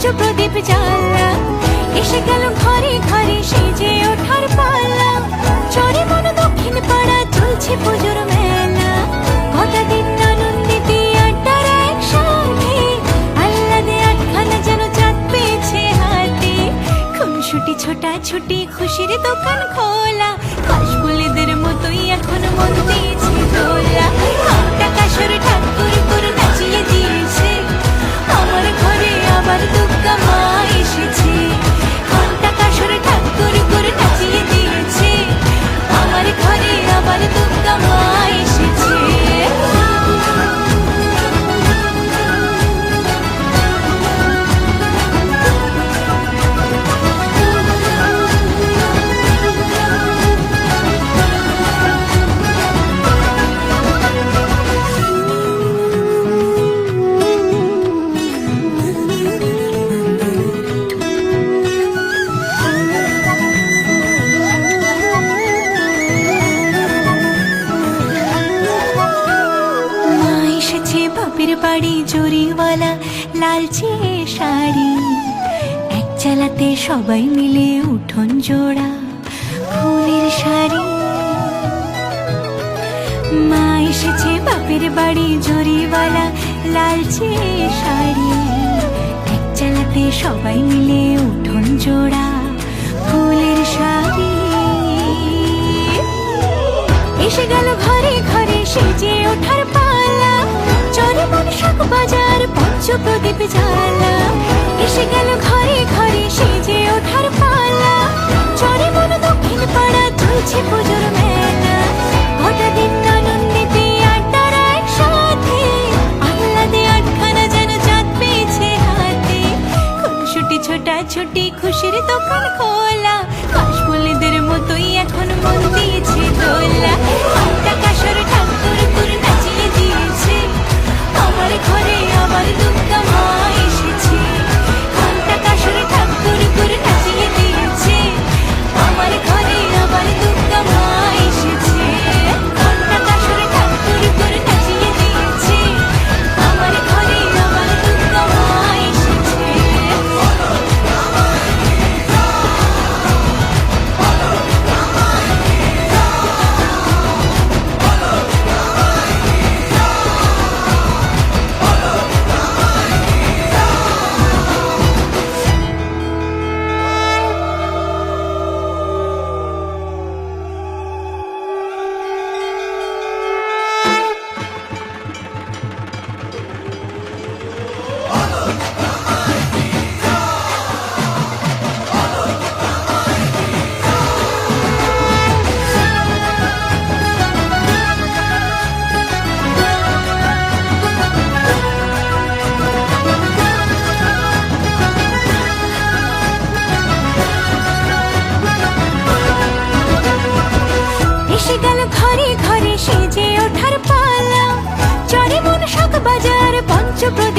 পঞ্চপ্রদীপ জ্বালা, এসে গেল ঘরে ঘরে সেজে ওঠার পালা। চরে মন দক্ষিণ পাড়া চলছে পুজোর মেলা, কটা দিন আনন্দিতে আড্ডার একসাথে, আহ্লাদে আটখানা যেন চাঁদ পেয়েছে হাতে। খুনসুটি ছোটা ছুটি খুশির দোকান খোলা, কাশফুলেদের মতোই এখন মন দিয়েছে দোলা। টাকা সরে ঠাকুর করে নাচিয়ে দিয়েছে, আমার ঘরে আবার দুর্গা মা এসেছে। টাকা সরে ঠাকুর করে নাচিয়ে দিয়েছে, আমার ঘরে আবার দুর্গা মা এসেছে। বাপের বাড়ি জরিওয়ালা লালচে শাড়ি, এক চালাতে সবাই মিলে উঠোন জোড়া ফুলের শাড়ি। মা এসেছে বাপের বাড়ি জরিওয়ালা লালচে শাড়ি, এক চালাতে সবাই মিলে উঠোন জোড়া ফুলের শাড়ি। এসে গেল ঘরে ঘরে সেজে ওঠার পালা, চরে মন শাক বাজার পঞ্চপ্রদীপ জ্বালা। এসে গেল ঘরে ঘরে সেজে ওঠার পালা, চরে মন দক্ষিণ পাড়া চলছে পুজোর মেলা। কটা দিন আনন্দিতে আড্ডার একসাথে, আহ্লাদে আটখানা যেন চাঁদ পেয়েছে হাতে। খুনসুটি ছোটা ছুটি খুশির দোকান খোলা, কাশফুলেদের মতোই এখন মন দিয়েছে দোলা। টাকা সরে ঠাকুর করে নাচিয়ে দিয়েছে, আমার ঘরে আবার দুর্গা মা এসেছে। টাকা সরে ঠাকুর করে নাচিয়ে দিয়েছে, আমার ঘরে আবার দুর্গা মা এসেছে। টাকা সরে ঠাকুর করে নাচিয়ে দিয়েছে, আমার ঘরে আবার দুর্গা মা এসেছে। এসে গেল ঘরে ঘরে সেজে ওঠার পালা, চরে মন শাক বাজার পঞ্চপ্রদীপ